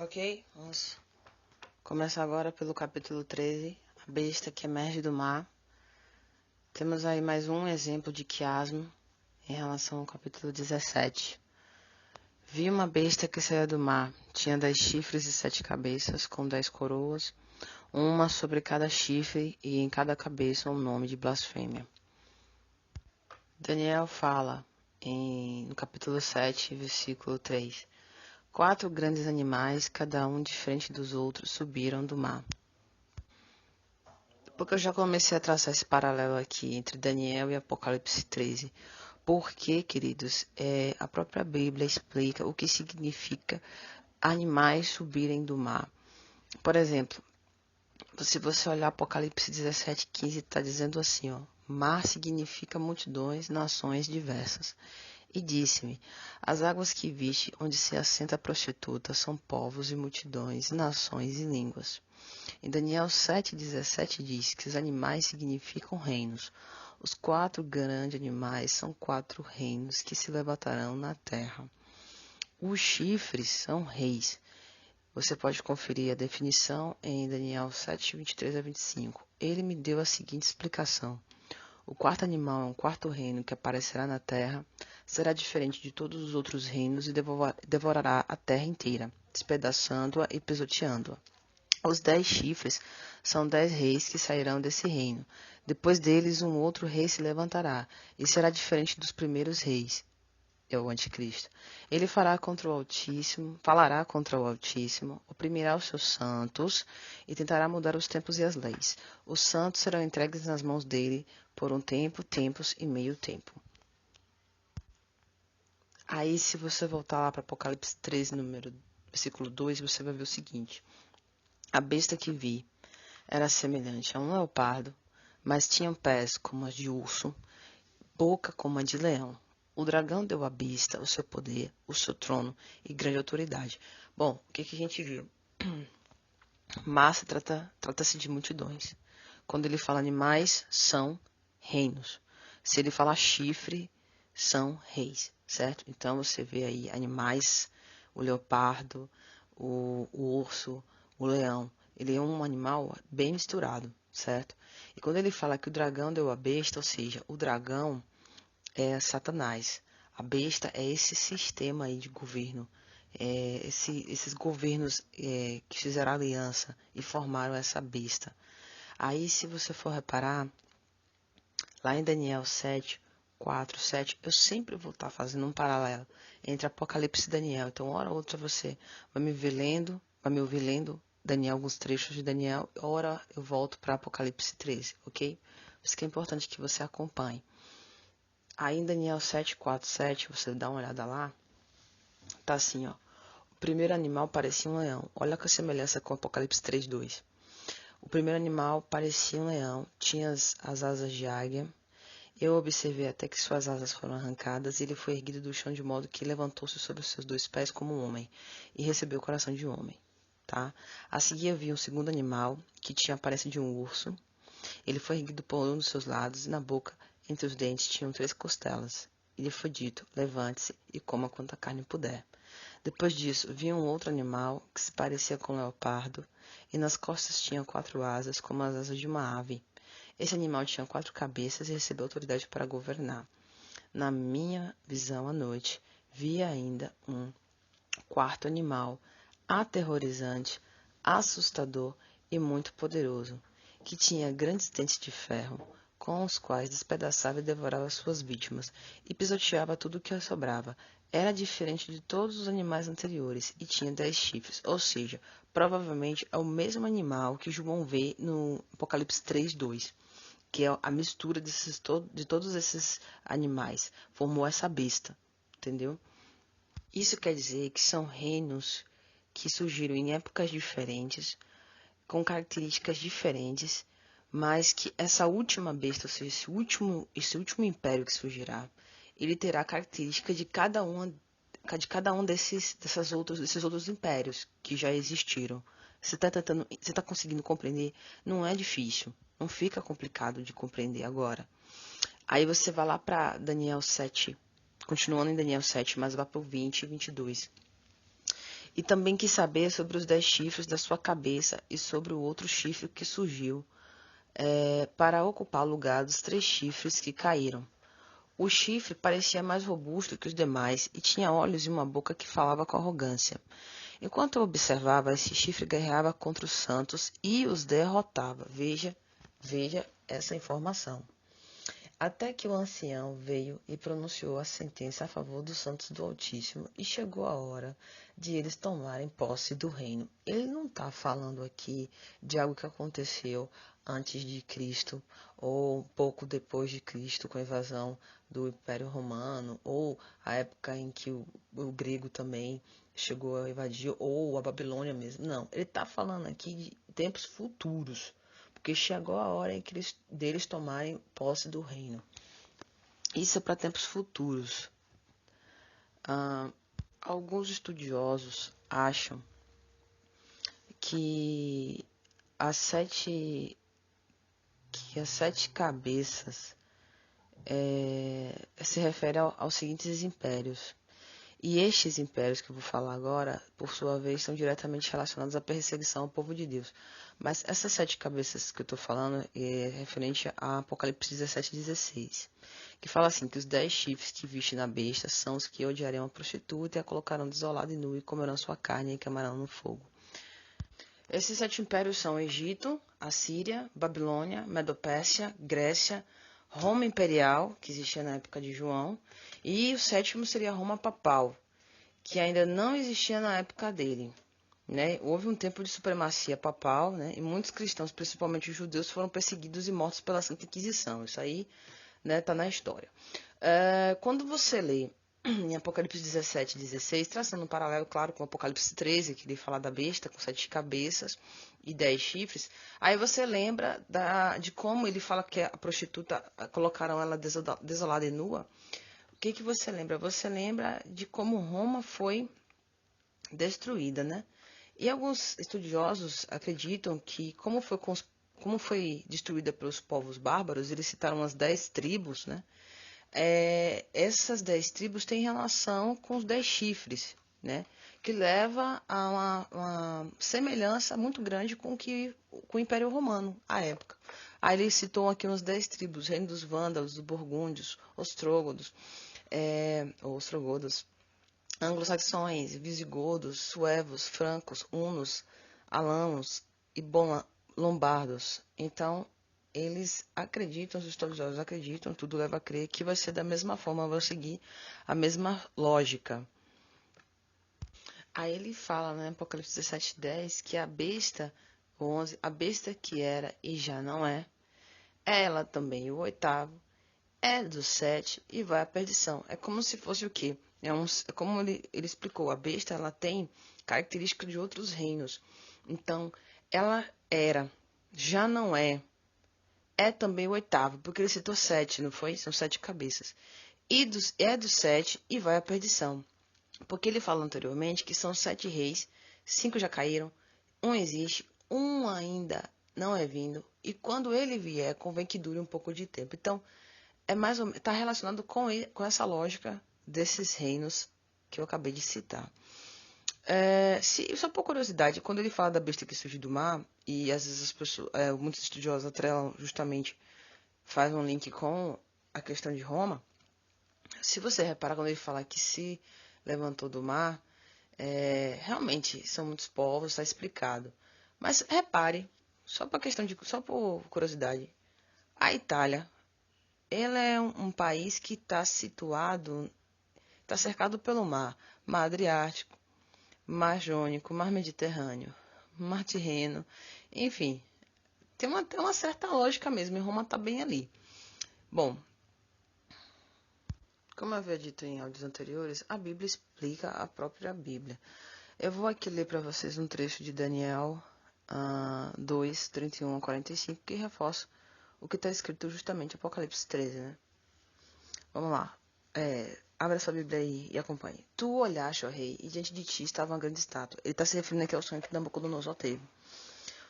Ok, vamos começar agora pelo capítulo 13, a besta que emerge do mar. Temos aí mais um exemplo de quiasmo em relação ao capítulo 17. Vi uma besta que saía do mar, tinha 10 chifres e 7 cabeças, com 10 coroas, uma sobre cada chifre e em cada cabeça um nome de blasfêmia. Daniel fala no capítulo 7, versículo 3. 4 grandes animais, cada um diferente dos outros, subiram do mar. Porque eu já comecei a traçar esse paralelo aqui entre Daniel e Apocalipse 13. Porque, queridos, a própria Bíblia explica o que significa animais subirem do mar. Por exemplo, se você olhar Apocalipse 17:15, está dizendo assim, ó, mar significa multidões, nações diversas. E disse-me, as águas que viste, onde se assenta a prostituta, são povos e multidões, nações e línguas. Em Daniel 7:17 diz que os animais significam reinos. Os 4 grandes animais são 4 reinos que se levantarão na terra. Os chifres são reis. Você pode conferir a definição em Daniel 7:23-25. Ele me deu a seguinte explicação. O 4º animal é um 4º reino que aparecerá na terra, será diferente de todos os outros reinos e devorará a terra inteira, despedaçando-a e pisoteando-a. Os 10 chifres são 10 reis que sairão desse reino. Depois deles, um outro rei se levantará, e será diferente dos primeiros reis. É o anticristo. Ele falará contra o Altíssimo, oprimirá os seus santos e tentará mudar os tempos e as leis. Os santos serão entregues nas mãos dele por um tempo, tempos e meio tempo. Aí, se você voltar lá para Apocalipse 13, versículo 2, você vai ver o seguinte. A besta que vi era semelhante a um leopardo, mas tinha pés como as de urso, boca como a de leão. O dragão deu à besta o seu poder, o seu trono e grande autoridade. Bom, o que a gente viu? Massa trata-se de multidões. Quando ele fala animais, são reinos. Se ele fala chifre, são reis, certo? Então você vê aí animais, o leopardo, o urso, o leão. Ele é um animal bem misturado, certo? E quando ele fala que o dragão deu a besta, ou seja, o dragão é Satanás. A besta é esse sistema aí de governo, esses governos que fizeram aliança e formaram essa besta. Aí, se você for reparar, lá em Daniel 7, 4, 7, eu sempre vou estar fazendo um paralelo entre Apocalipse e Daniel. Então, hora ou outra você vai me ouvir lendo Daniel, alguns trechos de Daniel, hora eu volto para Apocalipse 13, ok? Por isso que é importante que você acompanhe. Aí em Daniel 7, 4, 7, você dá uma olhada lá, tá assim, ó. O primeiro animal parecia um leão. Olha que a semelhança com Apocalipse 3, 2. O primeiro animal parecia um leão, tinha as asas de águia. Eu observei até que suas asas foram arrancadas e ele foi erguido do chão de modo que levantou-se sobre os seus 2 pés como um homem e recebeu o coração de um homem, tá? A seguir eu vi um segundo animal que tinha a aparência de um urso. Ele foi erguido por um dos seus lados e na boca, entre os dentes, tinham 3 costelas. E lhe foi dito, levante-se e coma quanta carne puder. Depois disso, vi um outro animal que se parecia com um leopardo, e nas costas tinha 4 asas, como as asas de uma ave. Esse animal tinha 4 cabeças e recebeu autoridade para governar. Na minha visão à noite, vi ainda um 4º animal, aterrorizante, assustador e muito poderoso, que tinha grandes dentes de ferro, com os quais despedaçava e devorava suas vítimas, e pisoteava tudo o que sobrava. Era diferente de todos os animais anteriores, e tinha 10 chifres, ou seja, provavelmente é o mesmo animal que João vê no Apocalipse 3, 2, que é a mistura de todos esses animais, formou essa besta, entendeu? Isso quer dizer que são reinos que surgiram em épocas diferentes, com características diferentes, mas que essa última besta, ou seja, esse último império que surgirá, ele terá características de cada um desses outros impérios que já existiram. Você está conseguindo compreender? Não é difícil, não fica complicado de compreender agora. Aí você vai lá para Daniel 7, continuando em Daniel 7, mas vai para o 20 e 22. E também quis saber sobre os 10 chifres da sua cabeça e sobre o outro chifre que surgiu, para ocupar o lugar dos 3 chifres que caíram. O chifre parecia mais robusto que os demais e tinha olhos e uma boca que falava com arrogância. Enquanto eu observava, esse chifre guerreava contra os santos e os derrotava. Veja essa informação. Até que o ancião veio e pronunciou a sentença a favor dos santos do Altíssimo e chegou a hora de eles tomarem posse do reino. Ele não está falando aqui de algo que aconteceu antes de Cristo ou um pouco depois de Cristo com a invasão do Império Romano ou a época em que o grego também chegou a invadir ou a Babilônia mesmo. Não, ele está falando aqui de tempos futuros. Porque chegou a hora em que deles tomarem posse do reino. Isso é para tempos futuros. Alguns estudiosos acham que as 7 cabeças se refere aos seguintes impérios. E estes impérios que eu vou falar agora, por sua vez, estão diretamente relacionados à perseguição ao povo de Deus. Mas essas 7 cabeças que eu estou falando é referente a Apocalipse 17:16, que fala assim, que os 10 chifres que viste na besta são os que odiarão a prostituta e a colocarão desolada e nua e comerão sua carne e queimarão no fogo. Esses 7 impérios são Egito, Assíria, Babilônia, Medopérsia, Grécia, Roma Imperial, que existia na época de João, e o 7º seria Roma Papal, que ainda não existia na época dele. Né? Houve um tempo de supremacia papal, né? E muitos cristãos, principalmente os judeus, foram perseguidos e mortos pela Santa Inquisição. Isso aí está, né, na história. Quando você lê em Apocalipse 17:16, traçando um paralelo, claro, com Apocalipse 13, que ele fala da besta com 7 cabeças e 10 chifres, aí você lembra de como ele fala que a prostituta colocaram ela desolada e nua. O que você lembra? Você lembra de como Roma foi destruída, né? E alguns estudiosos acreditam que, como foi destruída pelos povos bárbaros, eles citaram as 10 tribos, né? Essas 10 tribos têm relação com os 10 chifres, né? Que leva a uma semelhança muito grande com o Império Romano, à época. Aí ele citou aqui uns 10 tribos, reino dos vândalos, dos burgúndios, ostrógodos, anglo-saxões, visigodos, suevos, francos, hunos, alanos e lombardos. Então, eles acreditam, os estudiosos acreditam, tudo leva a crer que vai ser da mesma forma, vai seguir a mesma lógica. Aí ele fala, né, Apocalipse 17:10, que a besta, 11, a besta que era e já não é ela também o 8º, é do 7 e vai à perdição. É como se fosse o quê? Como ele explicou, a besta ela tem características de outros reinos. Então, ela era, já não é também o 8º, porque ele citou 7, não foi? São 7 cabeças. É do 7 e vai à perdição. Porque ele falou anteriormente que são 7 reis, 5 já caíram, um existe, um ainda não é vindo, e quando ele vier, convém que dure um pouco de tempo. Então, está relacionado com essa lógica desses reinos que eu acabei de citar. Só por curiosidade, quando ele fala da besta que surge do mar, e às vezes as pessoas, muitos estudiosos atrelam justamente, faz um link com a questão de Roma, se você reparar quando ele fala que se levantou do mar, realmente são muitos povos, está explicado. Mas repare, só por curiosidade, a Itália, ela é um país que está cercado pelo mar Adriático, Mar Jônico, Mar Mediterrâneo, Mar Tirreno, enfim, tem uma certa lógica mesmo, e Roma está bem ali. Bom, como eu havia dito em áudios anteriores, a Bíblia explica a própria Bíblia. Eu vou aqui ler para vocês um trecho de Daniel 2, 31 a 45, que reforça o que está escrito justamente em Apocalipse 13, né? Vamos lá. Abra sua Bíblia aí e acompanhe. Tu olhaste, ó rei, e diante de ti estava uma grande estátua. Ele está se referindo aqui ao sonho que Nabucodonosor teve.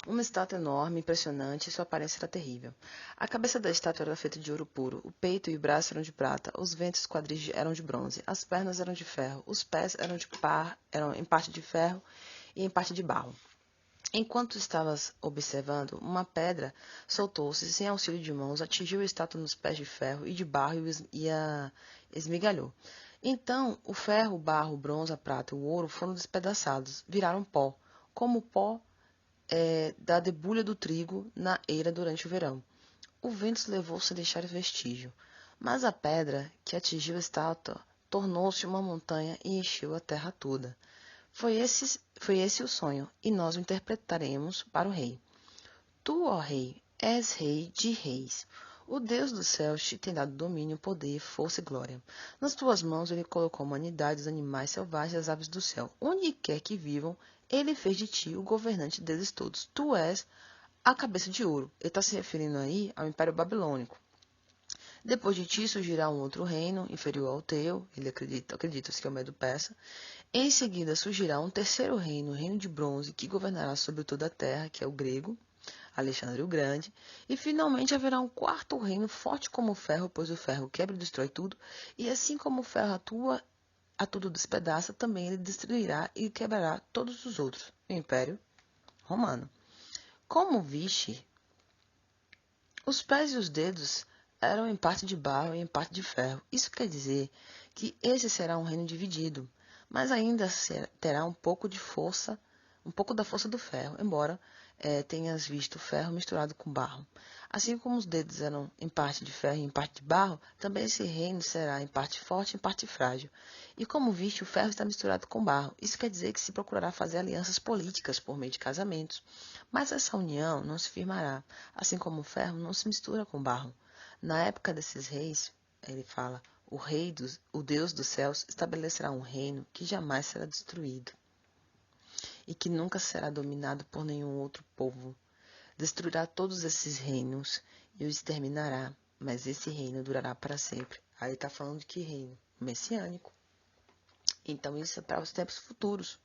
Uma estátua enorme, impressionante, e sua aparência era terrível. A cabeça da estátua era feita de ouro puro, o peito e o braço eram de prata, os ventos e quadris eram de bronze, as pernas eram de ferro, os pés eram em parte de ferro e em parte de barro. Enquanto estavas observando, uma pedra soltou-se sem auxílio de mãos, atingiu a estátua nos pés de ferro e de barro e a esmigalhou. Então, o ferro, o barro, o bronze, a prata e o ouro foram despedaçados, viraram pó, como o pó da debulha do trigo na eira durante o verão. O vento se levou sem deixar vestígio, mas a pedra que atingiu a estátua tornou-se uma montanha e encheu a terra toda. Foi esse o sonho, e nós o interpretaremos para o rei. Tu, ó rei, és rei de reis. O Deus dos céus te tem dado domínio, poder, força e glória. Nas tuas mãos ele colocou a humanidade, os animais selvagens e as aves do céu. Onde quer que vivam, ele fez de ti o governante deles todos. Tu és a cabeça de ouro. Ele está se referindo aí ao Império Babilônico. Depois de ti surgirá um outro reino, inferior ao teu, ele acredita-se que é o Medo-Persa. Em seguida surgirá um terceiro reino, o reino de bronze, que governará sobre toda a terra, que é o grego, Alexandre o Grande. E finalmente haverá um quarto reino, forte como o ferro, pois o ferro quebra e destrói tudo. E assim como o ferro a tudo despedaça, também ele destruirá e quebrará todos os outros, o Império Romano. Como viste, os pés e os dedos eram em parte de barro e em parte de ferro. Isso quer dizer que esse será um reino dividido, mas ainda terá um pouco de força, um pouco da força do ferro, embora tenhas visto o ferro misturado com barro. Assim como os dedos eram em parte de ferro e em parte de barro, também esse reino será em parte forte e em parte frágil. E como viste, o ferro está misturado com barro. Isso quer dizer que se procurará fazer alianças políticas por meio de casamentos. Mas essa união não se firmará, assim como o ferro não se mistura com barro. Na época desses reis, ele fala, o Deus dos céus estabelecerá um reino que jamais será destruído e que nunca será dominado por nenhum outro povo. Destruirá todos esses reinos e os exterminará, mas esse reino durará para sempre. Aí está falando de que reino? Messiânico. Então isso é para os tempos futuros.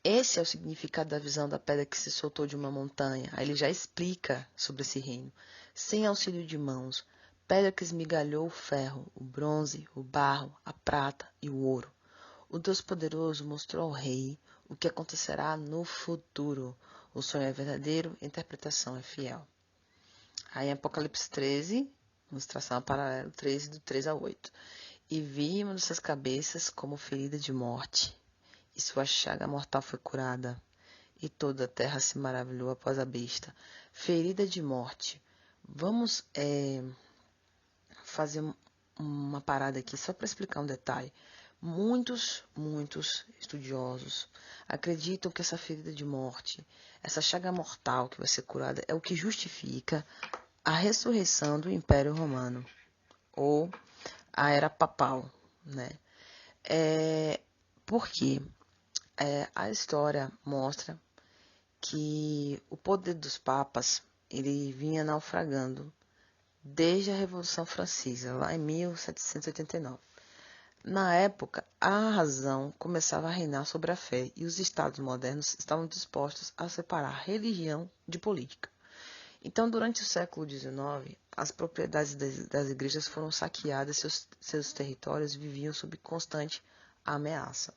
Esse é o significado da visão da pedra que se soltou de uma montanha. Aí ele já explica sobre esse reino. Sem auxílio de mãos, pedra que esmigalhou o ferro, o bronze, o barro, a prata e o ouro. O Deus poderoso mostrou ao rei o que acontecerá no futuro. O sonho é verdadeiro, a interpretação é fiel. Aí em Apocalipse 13, ilustração paralela 13, do 3 a 8. E vi uma dessas cabeças como ferida de morte, e sua chaga mortal foi curada, e toda a terra se maravilhou após a besta. Ferida de morte. Vamos fazer uma parada aqui só para explicar um detalhe. Muitos estudiosos acreditam que essa ferida de morte, essa chaga mortal que vai ser curada, é o que justifica a ressurreição do Império Romano, ou a Era Papal, né? Porque a história mostra que o poder dos papas ele vinha naufragando desde a Revolução Francesa, lá em 1789. Na época, a razão começava a reinar sobre a fé e os estados modernos estavam dispostos a separar religião de política. Então, durante o século XIX, as propriedades das igrejas foram saqueadas e seus territórios viviam sob constante ameaça.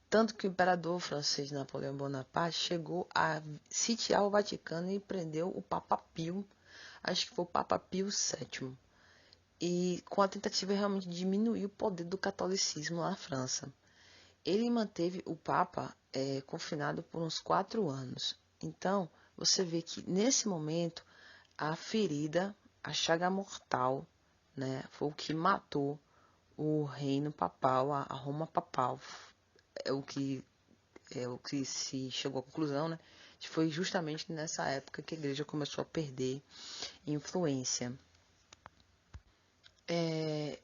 Tanto que o imperador francês Napoleão Bonaparte chegou a sitiar o Vaticano e prendeu o Papa Pio, acho que foi o Papa Pio VII, e com a tentativa realmente de diminuir o poder do catolicismo na França. Ele manteve o Papa confinado por uns 4 anos. Então, você vê que nesse momento a ferida, a chaga mortal, né, foi o que matou o reino papal, a Roma papal. É o que se chegou à conclusão, né? Que foi justamente nessa época que a igreja começou a perder influência.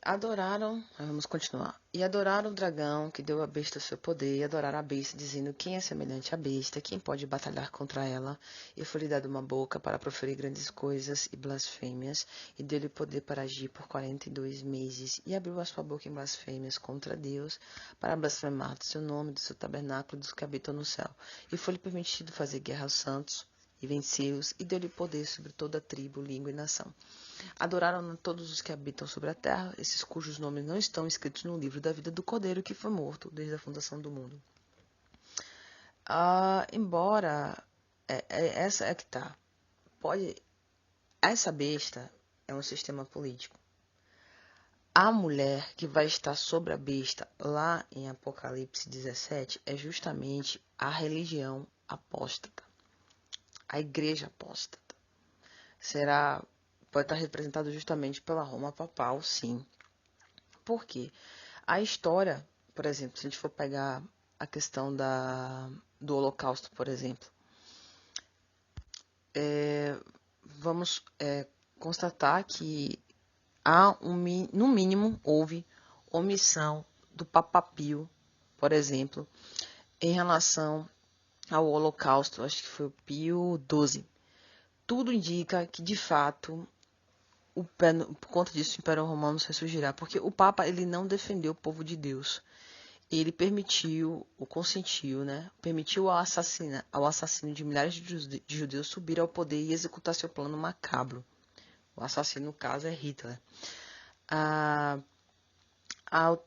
Adoraram, vamos continuar. E adoraram o dragão que deu à besta o seu poder, e adoraram a besta, dizendo: quem é semelhante à besta, quem pode batalhar contra ela? E foi-lhe dado uma boca para proferir grandes coisas e blasfêmias, e deu-lhe poder para agir por 42 meses, e abriu a sua boca em blasfêmias contra Deus, para blasfemar do seu nome, do seu tabernáculo, dos que habitam no céu. E foi-lhe permitido fazer guerra aos santos, e venceu-os, e deu-lhe poder sobre toda tribo, língua e nação. Adoraram todos os que habitam sobre a terra, esses cujos nomes não estão escritos no livro da vida do Cordeiro que foi morto desde a fundação do mundo. Embora essa é que tá. Essa besta é um sistema político. A mulher que vai estar sobre a besta lá em Apocalipse 17 é justamente a religião apóstata, a igreja apóstata. Pode estar representado justamente pela Roma papal, sim. Por quê? A história, por exemplo, se a gente for pegar a questão do Holocausto, por exemplo, vamos constatar que no mínimo, houve omissão do Papa Pio, por exemplo, em relação ao Holocausto, acho que foi o Pio XII. Tudo indica que, de fato, por conta disso, o Império Romano ressurgirá, porque o Papa ele não defendeu o povo de Deus. Ele permitiu ao assassino de milhares de judeus subir ao poder e executar seu plano macabro. O assassino, no caso, é Hitler. Ao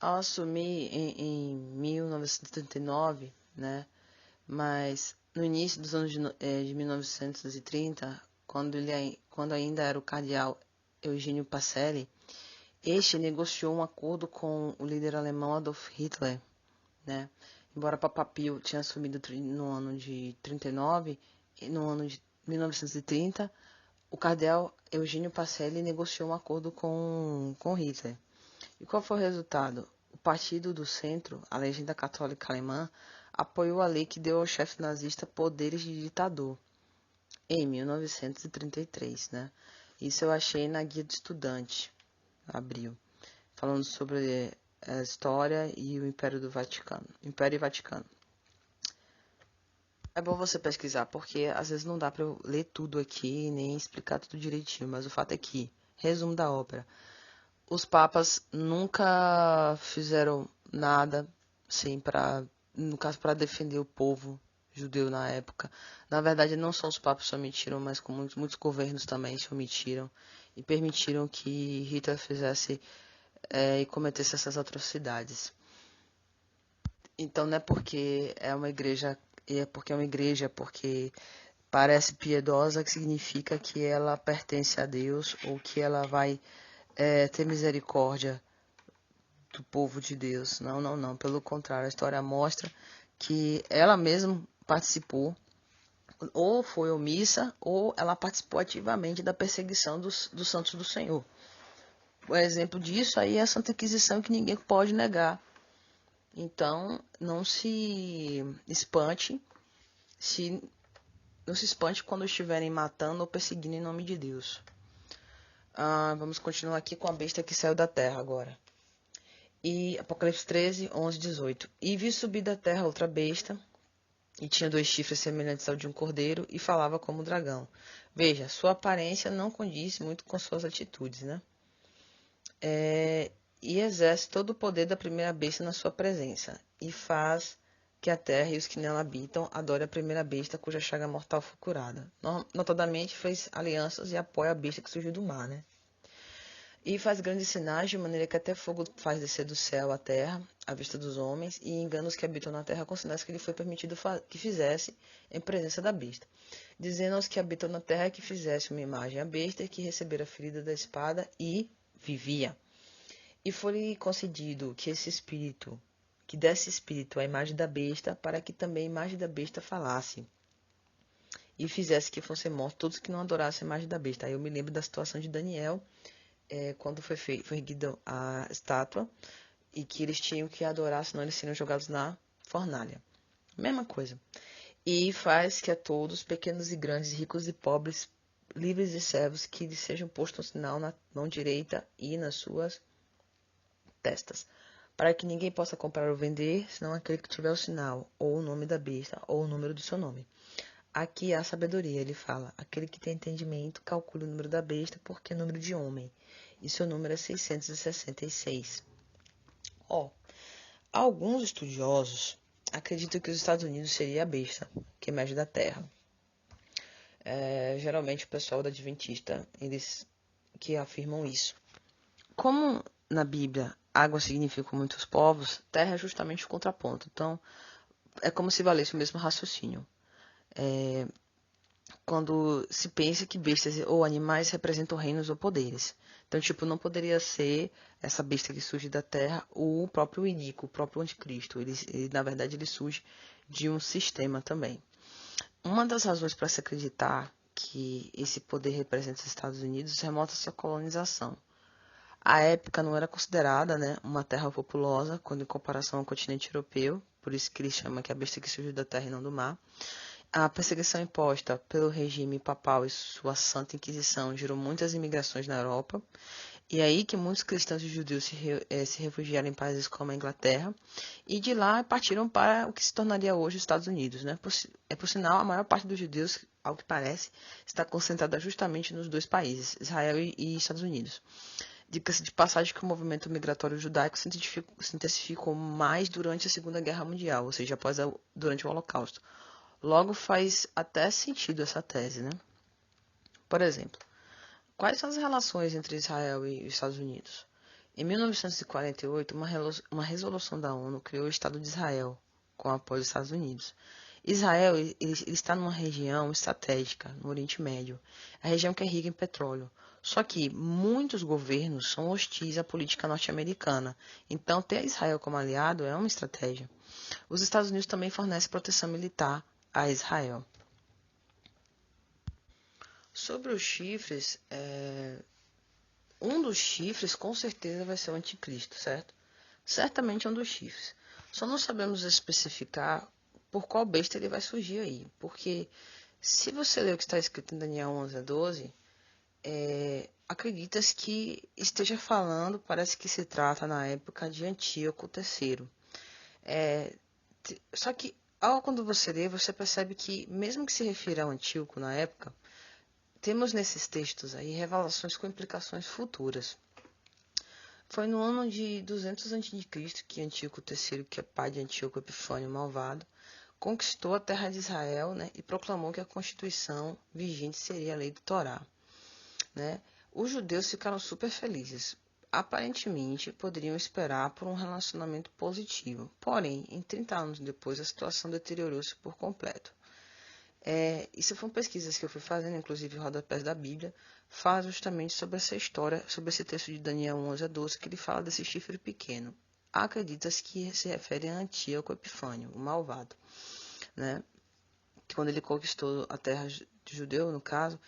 assumir em 1939, né, mas no início dos anos de 1930, quando ainda era o cardeal Eugênio Pacelli, este negociou um acordo com o líder alemão Adolf Hitler, né? Embora Papa Pio tinha assumido no ano de 39, e no ano de 1930, o cardeal Eugênio Pacelli negociou um acordo com Hitler. E qual foi o resultado? O Partido do Centro, a legenda católica alemã, apoiou a lei que deu ao chefe nazista poderes de ditador, em 1933, né? Isso eu achei na Guia do Estudante, abril, falando sobre a história e o Império e Vaticano. É bom você pesquisar, porque às vezes não dá para eu ler tudo aqui, nem explicar tudo direitinho, mas o fato é que, resumo da ópera, os papas nunca fizeram nada, assim, no caso, para defender o povo judeu na época. Na verdade, não só os papas se omitiram, mas como muitos governos também se omitiram e permitiram que Hitler fizesse e cometesse essas atrocidades. Então, não é porque é uma igreja, porque parece piedosa, que significa que ela pertence a Deus ou que ela vai ter misericórdia do povo de Deus. Não, não, não. Pelo contrário, a história mostra que ela mesma participou, ou foi omissa, ou ela participou ativamente da perseguição dos santos do Senhor. O exemplo disso aí é a Santa Inquisição, que ninguém pode negar. Então, não se espante quando estiverem matando ou perseguindo em nome de Deus. Vamos continuar aqui com a besta que saiu da terra agora. E Apocalipse 13, 11, 18. E vi subir da terra outra besta, e tinha 2 chifres semelhantes ao de um cordeiro, e falava como um dragão. Veja, sua aparência não condiz muito com suas atitudes, né? E exerce todo o poder da primeira besta na sua presença, e faz que a terra e os que nela habitam adorem a primeira besta, cuja chaga mortal foi curada. Notadamente fez alianças e apoia a besta que surgiu do mar, né? E faz grandes sinais, de maneira que até fogo faz descer do céu à terra, à vista dos homens, e engana os que habitam na terra com sinais que lhe foi permitido que fizesse em presença da besta. Dizendo aos que habitam na terra que fizesse uma imagem à besta, e que recebera a ferida da espada, e vivia. E foi-lhe concedido que desse espírito à imagem da besta, para que também a imagem da besta falasse, e fizesse que fossem mortos todos que não adorassem a imagem da besta. Aí eu me lembro da situação de Daniel, quando foi erguida a estátua, e que eles tinham que adorar, senão eles seriam jogados na fornalha. Mesma coisa. E faz que a todos, pequenos e grandes, ricos e pobres, livres e servos que lhes sejam posto um sinal na mão direita e nas suas testas, para que ninguém possa comprar ou vender, senão aquele que tiver o sinal, ou o nome da besta, ou o número do seu nome. Aqui há sabedoria, ele fala. Aquele que tem entendimento, calcule o número da besta, porque é número de homem. E seu número é 666. Alguns estudiosos acreditam que os Estados Unidos seria a besta que emerge da Terra. Geralmente o pessoal da Adventista, eles que afirmam isso. Como na Bíblia água significa muitos povos, terra é justamente o contraponto. Então, é como se valesse o mesmo raciocínio. Quando se pensa que bestas ou animais representam reinos ou poderes. Então, não poderia ser essa besta que surge da terra o próprio Inico, o próprio anticristo. Na verdade, ele surge de um sistema também. Uma das razões para se acreditar que esse poder representa os Estados Unidos remota a sua colonização. A época não era considerada, uma terra populosa, quando em comparação ao continente europeu, por isso que ele chama que é a besta que surgiu da terra e não do mar. A perseguição imposta pelo regime papal e sua Santa Inquisição gerou muitas imigrações na Europa, e aí que muitos cristãos e judeus se refugiaram em países como a Inglaterra, e de lá partiram para o que se tornaria hoje os Estados Unidos. Por sinal, a maior parte dos judeus, ao que parece, está concentrada justamente nos dois países, Israel e Estados Unidos. Diga-se de passagem que o movimento migratório judaico se intensificou mais durante a Segunda Guerra Mundial, ou seja, durante o Holocausto. Logo, faz até sentido essa tese, Por exemplo, quais são as relações entre Israel e os Estados Unidos? Em 1948, uma resolução da ONU criou o Estado de Israel, com o apoio dos Estados Unidos. Israel ele está numa região estratégica, no Oriente Médio, a região que é rica em petróleo. Só que muitos governos são hostis à política norte-americana, então ter Israel como aliado é uma estratégia. Os Estados Unidos também fornecem proteção militar a Israel. Sobre os chifres, um dos chifres com certeza vai ser o anticristo, certo? Certamente é um dos chifres. Só não sabemos especificar por qual besta ele vai surgir aí, porque se você ler o que está escrito em Daniel 11:12, acredita-se que esteja falando, parece que se trata na época de Antíoco III. Só que quando você lê, você percebe que, mesmo que se refira ao Antíoco na época, temos nesses textos aí revelações com implicações futuras. Foi no ano de 200 a.C. que Antíoco III, que é pai de Antíoco Epifânio Malvado, conquistou a terra de Israel, e proclamou que a Constituição vigente seria a lei do Torá. Os judeus ficaram super felizes. Aparentemente, poderiam esperar por um relacionamento positivo. Porém, em 30 anos depois, a situação deteriorou-se por completo. Isso foram pesquisas que eu fui fazendo, inclusive rodapés da Bíblia, fala justamente sobre essa história, sobre esse texto de Daniel 11:12, que ele fala desse chifre pequeno. Acredita-se que se refere a Antíoco Epifânio, o malvado, que quando ele conquistou a terra de judeu, no caso,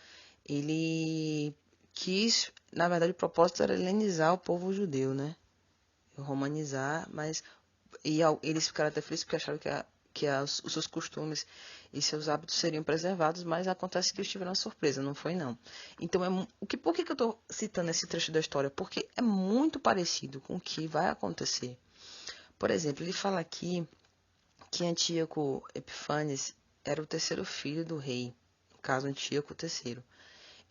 ele quis, na verdade, o propósito era helenizar o povo judeu, romanizar, mas eles ficaram até felizes porque acharam que os seus costumes e seus hábitos seriam preservados, mas acontece que eles tiveram uma surpresa, não foi não. Então, por que eu estou citando esse trecho da história? Porque é muito parecido com o que vai acontecer. Por exemplo, ele fala aqui que Antíoco Epífanes era o terceiro filho do rei, no caso Antíoco III.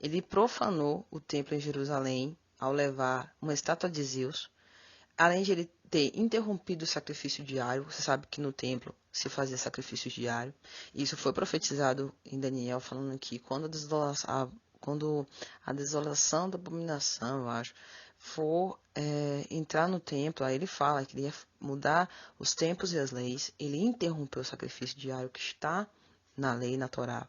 Ele profanou o templo em Jerusalém ao levar uma estátua de Zeus, além de ele ter interrompido o sacrifício diário. Você sabe que no templo se fazia sacrifício diário. Isso foi profetizado em Daniel, falando que quando a desolação da abominação, eu acho, for entrar no templo, aí ele fala que ele ia mudar os tempos e as leis. Ele interrompeu o sacrifício diário que está na lei, na Torá.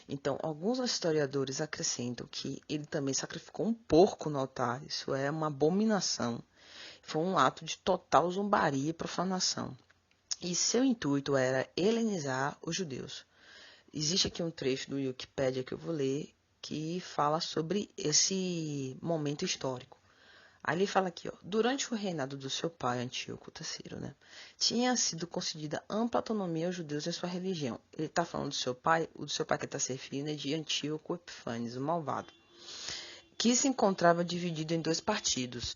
Então, alguns historiadores acrescentam que ele também sacrificou um porco no altar. Isso é uma abominação. Foi um ato de total zombaria e profanação. E seu intuito era helenizar os judeus. Existe aqui um trecho do Wikipédia que eu vou ler que fala sobre esse momento histórico. Aí ele fala aqui, ó, durante o reinado do seu pai, Antíoco III, né, tinha sido concedida ampla autonomia aos judeus em sua religião. Ele está falando do seu pai, o do seu pai que está se referindo é de Antíoco Epífanes, o malvado, que se encontrava dividido em 2 partidos,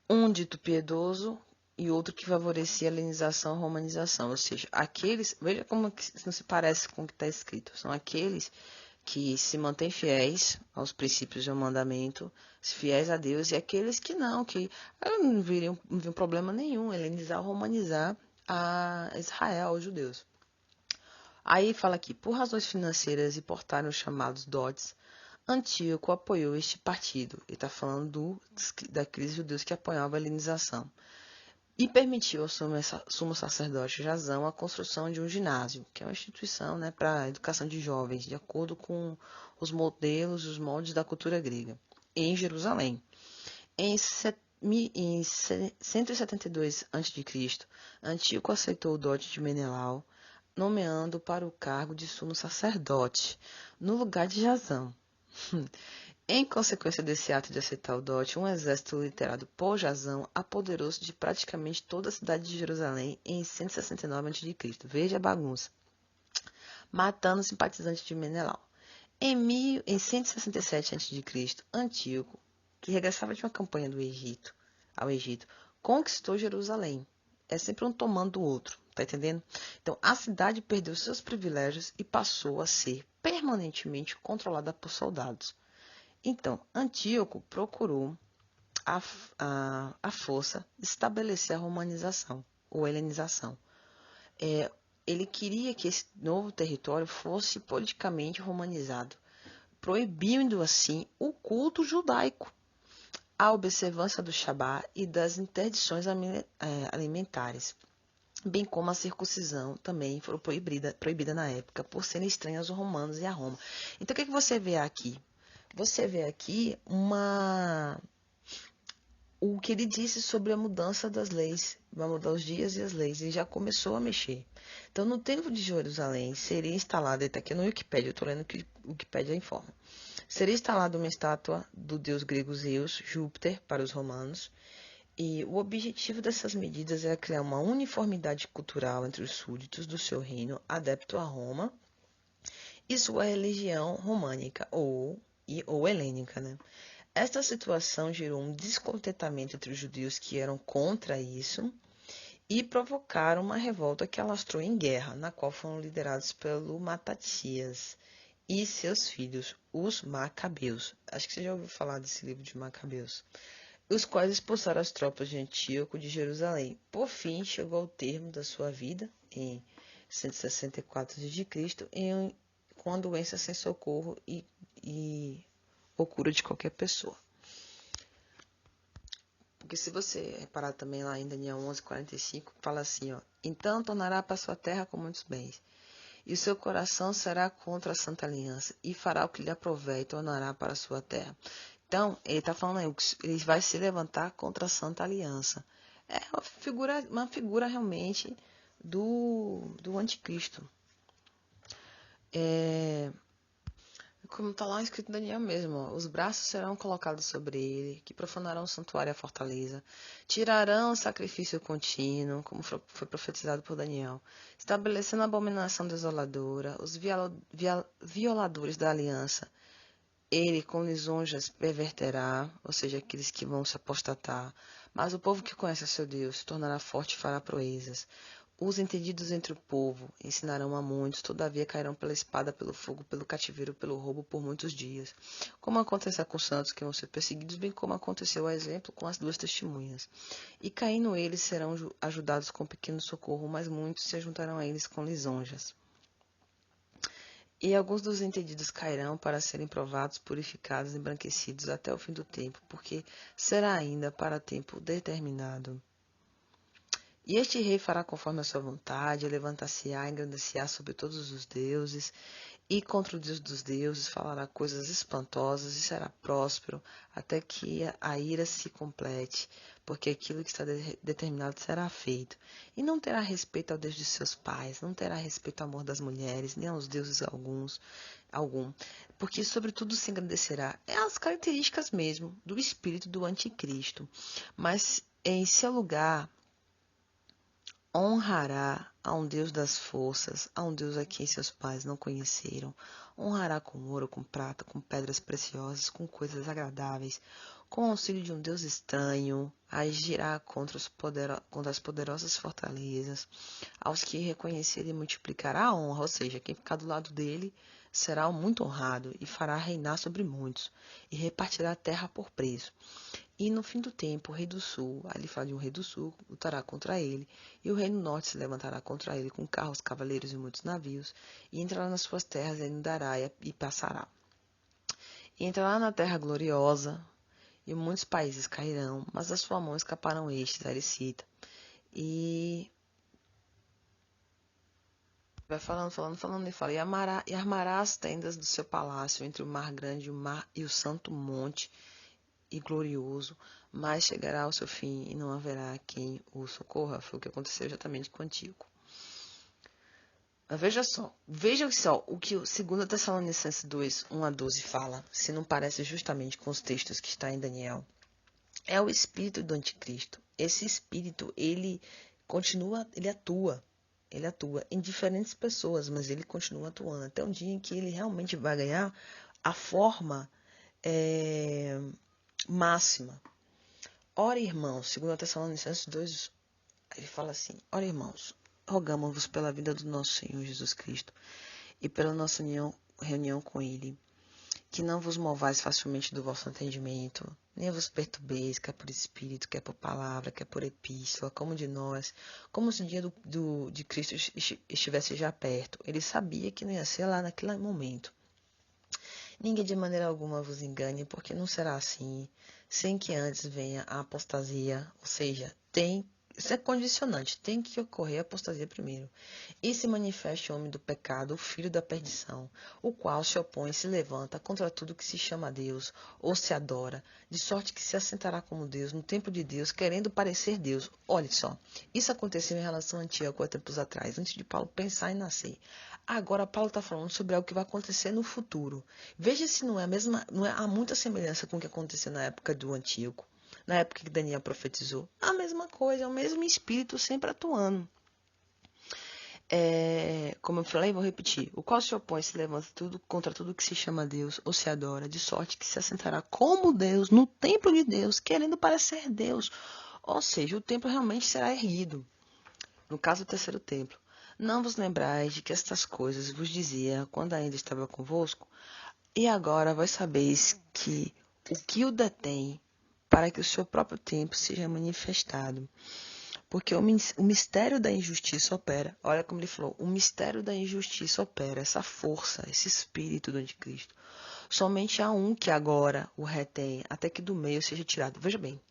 um dito piedoso e outro que favorecia a helenização e romanização, ou seja, aqueles, veja como que não se parece com o que está escrito, são aqueles que se mantêm fiéis aos princípios do mandamento, fiéis a Deus, e aqueles que não não viam problema nenhum, helenizar ou romanizar a Israel, os judeus. Aí fala aqui, por razões financeiras e portarem os chamados dotes, Antíoco apoiou este partido. Ele está falando daqueles judeus que apoiavam a helenização. E permitiu ao sumo sacerdote Jasão a construção de um ginásio, que é uma instituição, né, para a educação de jovens, de acordo com os modelos e os moldes da cultura grega, em Jerusalém. Em 172 a.C., Antíoco aceitou o dote de Menelau, nomeando para o cargo de sumo sacerdote, no lugar de Jasão. Em consequência desse ato de aceitar o dote, um exército liderado por Jasão apoderou-se de praticamente toda a cidade de Jerusalém em 169 a.C. Veja a bagunça. Matando os simpatizantes de Menelau. Em 167 a.C., Antíoco, que regressava de uma campanha ao Egito, conquistou Jerusalém. É sempre um tomando do outro, tá entendendo? Então, a cidade perdeu seus privilégios e passou a ser permanentemente controlada por soldados. Então, Antíoco procurou a força estabelecer a romanização ou helenização. Ele queria que esse novo território fosse politicamente romanizado, proibindo assim o culto judaico, a observância do Shabá e das interdições alimentares, bem como a circuncisão também foram proibida na época, por serem estranhas aos romanos e a Roma. Então, o que você vê aqui? Você vê aqui o que ele disse sobre a mudança das leis, vai mudar os dias e as leis, ele já começou a mexer. Então, no Templo de Jerusalém, seria instalada, está aqui no Wikipédia, eu estou lendo o que o Wikipédia informa, seria instalada uma estátua do deus grego Zeus, Júpiter, para os romanos, e o objetivo dessas medidas era criar uma uniformidade cultural entre os súditos do seu reino, adepto a Roma, e sua religião românica, ou helênica, né? Esta situação gerou um descontentamento entre os judeus que eram contra isso e provocaram uma revolta que alastrou em guerra, na qual foram liderados pelo Matatias e seus filhos, os Macabeus. Acho que você já ouviu falar desse livro de Macabeus. Os quais expulsaram as tropas de Antíoco de Jerusalém. Por fim, chegou ao termo da sua vida, em 164 a.C., com a doença sem socorro e ou cura de qualquer pessoa. Porque se você reparar também lá em Daniel 11:45, fala assim, ó, então tornará para sua terra com muitos bens, e o seu coração será contra a Santa Aliança, e fará o que lhe aprover, e tornará para a sua terra. Então, ele está falando aí, ele vai se levantar contra a Santa Aliança. É uma figura realmente do anticristo. Como está lá escrito em Daniel mesmo, ó, os braços serão colocados sobre ele, que profanarão o santuário e a fortaleza, tirarão o sacrifício contínuo, como foi profetizado por Daniel, estabelecendo a abominação desoladora, os violadores da aliança. Ele com lisonjas perverterá, ou seja, aqueles que vão se apostatar, mas o povo que conhece a seu Deus se tornará forte e fará proezas. Os entendidos entre o povo ensinarão a muitos, todavia cairão pela espada, pelo fogo, pelo cativeiro, pelo roubo por muitos dias. Como aconteceu com os santos que vão ser perseguidos, bem como aconteceu, a exemplo, com as 2 testemunhas. E caindo eles, serão ajudados com pequeno socorro, mas muitos se juntarão a eles com lisonjas. E alguns dos entendidos cairão para serem provados, purificados, embranquecidos até o fim do tempo, porque será ainda para tempo determinado. E este rei fará conforme a sua vontade, levantar-se-á, engrandecer-á sobre todos os deuses, e contra o Deus dos deuses falará coisas espantosas, e será próspero, até que a ira se complete, porque aquilo que está determinado será feito. E não terá respeito ao Deus de seus pais, não terá respeito ao amor das mulheres, nem aos deuses algum, porque sobretudo se engrandecerá. É as características mesmo do espírito do anticristo. Mas em seu lugar honrará a um Deus das forças, a um Deus a quem seus pais não conheceram. Honrará com ouro, com prata, com pedras preciosas, com coisas agradáveis. Com o auxílio de um Deus estranho, agirá contra as poderosas fortalezas. Aos que reconhecerem, multiplicará a honra, ou seja, quem ficar do lado dele será muito honrado e fará reinar sobre muitos, e repartirá a terra por preço. E no fim do tempo, o rei do sul, ali fala de um rei do sul, lutará contra ele, e o rei do norte se levantará contra ele com carros, cavaleiros e muitos navios, e entrará nas suas terras, e inundará e passará. E entrará na terra gloriosa, e muitos países cairão, mas da sua mão escaparão estes, aí ele cita. E vai falando, e fala, e armará as tendas do seu palácio entre o mar grande e o santo monte, e glorioso, mas chegará ao seu fim e não haverá quem o socorra. Foi o que aconteceu exatamente com o Antíoco. Mas veja só o que o 2 Tessalonicenses 2, 1 a 12 fala, se não parece justamente com os textos que está em Daniel. É o espírito do anticristo. Esse espírito, ele atua em diferentes pessoas, mas ele continua atuando até um dia em que ele realmente vai ganhar a forma máxima. Ora, irmãos, 2 Tessalonicenses 2, ele fala assim, ora, irmãos, rogamos-vos pela vida do nosso Senhor Jesus Cristo e pela nossa reunião com ele, que não vos movais facilmente do vosso entendimento, nem vos perturbeis, quer por espírito, quer por palavra, quer por epístola, como de nós, como se o dia de Cristo estivesse já perto. Ele sabia que não ia ser lá naquele momento. Ninguém de maneira alguma vos engane, porque não será assim, sem que antes venha a apostasia, ou seja, isso é condicionante, tem que ocorrer a apostasia primeiro. E se manifeste o homem do pecado, o filho da perdição, o qual se opõe e se levanta contra tudo que se chama Deus, ou se adora, de sorte que se assentará como Deus no templo de Deus, querendo parecer Deus. Olha só, isso aconteceu em relação a Antíoco há tempos atrás, antes de Paulo pensar em nascer. Agora Paulo está falando sobre algo que vai acontecer no futuro. Veja se não é a mesma, há muita semelhança com o que aconteceu na época do Antíoco. Na época que Daniel profetizou, a mesma coisa, é o mesmo espírito sempre atuando. Como eu falei, vou repetir. O qual se opõe, se levanta contra tudo que se chama Deus ou se adora, de sorte que se assentará como Deus, no templo de Deus, querendo parecer Deus. Ou seja, o templo realmente será erguido. No caso do terceiro templo. Não vos lembrais de que estas coisas vos dizia quando ainda estava convosco? E agora vós sabeis que o que o detém, para que o seu próprio tempo seja manifestado. Porque o mistério da injustiça opera. Olha como ele falou, o mistério da injustiça opera, essa força, esse espírito do anticristo. Somente há um que agora o retém, até que do meio seja tirado. Veja bem,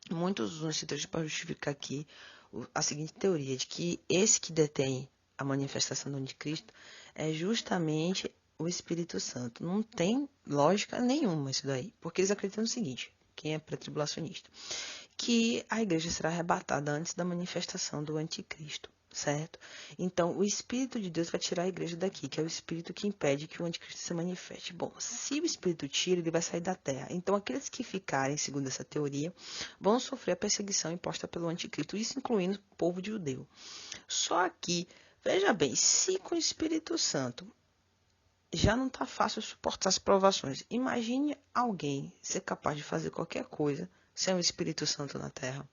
muitos usam esse texto para justificar aqui a seguinte teoria, de que esse que detém a manifestação do anticristo é justamente o Espírito Santo. Não tem lógica nenhuma isso daí, porque eles acreditam no seguinte, quem é pré-tribulacionista, que a igreja será arrebatada antes da manifestação do anticristo, certo? Então, o Espírito de Deus vai tirar a igreja daqui, que é o Espírito que impede que o anticristo se manifeste. Bom, se o Espírito tira, ele vai sair da terra. Então, aqueles que ficarem, segundo essa teoria, vão sofrer a perseguição imposta pelo anticristo, isso incluindo o povo judeu. Só que, veja bem, se com o Espírito Santo já não está fácil suportar as provações. Imagine alguém ser capaz de fazer qualquer coisa sem o Espírito Santo na Terra.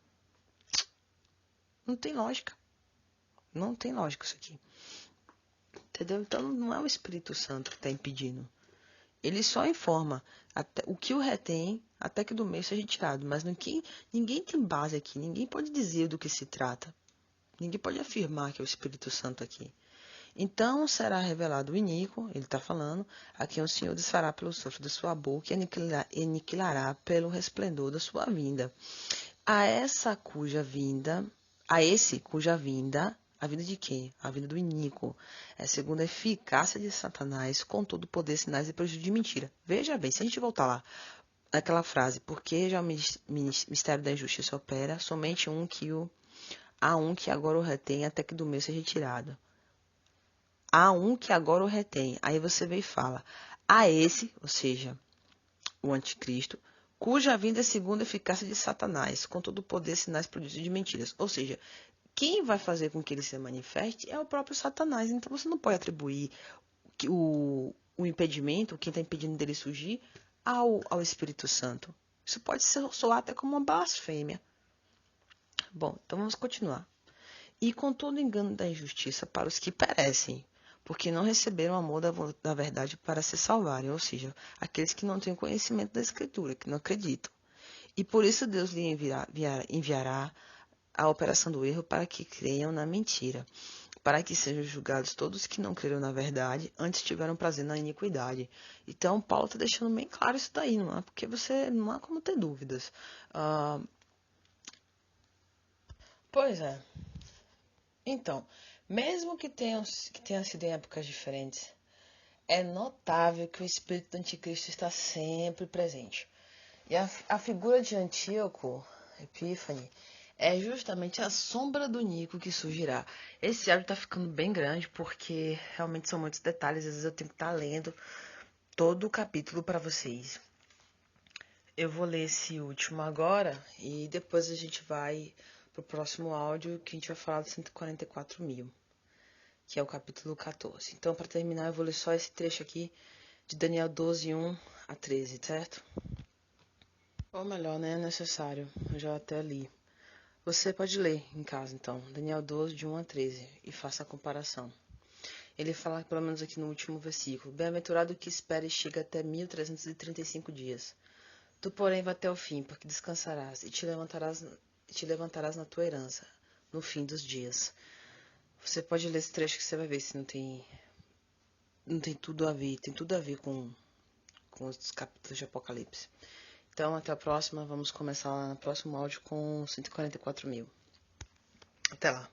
Não tem lógica. Não tem lógica isso aqui. Entendeu? Então não é o Espírito Santo que está impedindo. Ele só informa até, o que o retém até que do meio seja tirado. Mas ninguém tem base aqui. Ninguém pode dizer do que se trata. Ninguém pode afirmar que é o Espírito Santo aqui. Então será revelado o iníquo, ele está falando, a quem o Senhor desfará pelo sopro da sua boca e aniquilará pelo resplendor da sua vinda. A esse cuja vinda, a vinda de quem? A vinda do iníquo, é segundo a eficácia de Satanás, com todo o poder, sinais e prejuízo de mentira. Veja bem, se a gente voltar lá, aquela frase, porque já o mistério da injustiça opera, somente há um que agora o retém até que do meio seja retirado. Há um que agora o retém. Aí você vem e fala, a esse, ou seja, o anticristo, cuja vinda é segundo a eficácia de Satanás, com todo o poder, sinais, prodígios de mentiras. Ou seja, quem vai fazer com que ele se manifeste é o próprio Satanás. Então você não pode atribuir o impedimento, quem está impedindo dele surgir, ao Espírito Santo. Isso pode soar até como uma blasfêmia. Bom, então vamos continuar. E com todo engano da injustiça para os que perecem, porque não receberam o amor da verdade para se salvarem, ou seja, aqueles que não têm conhecimento da Escritura, que não acreditam. E por isso Deus lhe enviará a operação do erro para que creiam na mentira, para que sejam julgados todos que não creram na verdade, antes tiveram prazer na iniquidade. Então, Paulo está deixando bem claro isso daí, não é? Porque você não há como ter dúvidas. Pois é. Então, mesmo que tenha sido em épocas diferentes, é notável que o espírito do anticristo está sempre presente. E a figura de Antíoco, Epífane, é justamente a sombra do Nico que surgirá. Esse áudio está ficando bem grande porque realmente são muitos detalhes, às vezes eu tenho que estar lendo todo o capítulo para vocês. Eu vou ler esse último agora e depois a gente vai pro próximo áudio que a gente vai falar dos 144 mil, que é o capítulo 14. Então, para terminar, eu vou ler só esse trecho aqui de Daniel 12, 1 a 13, certo? Ou melhor, né? É necessário. Eu já até li. Você pode ler em casa, então. Daniel 12, de 1 a 13, e faça a comparação. Ele fala, pelo menos aqui no último versículo, bem-aventurado que espera e chega até 1335 dias. Tu, porém, vai até o fim, porque descansarás e te levantarás na tua herança, no fim dos dias. Você pode ler esse trecho que você vai ver se não tem tudo a ver. Tem tudo a ver com os capítulos de Apocalipse. Então, até a próxima. Vamos começar lá no próximo áudio com 144 mil. Até lá.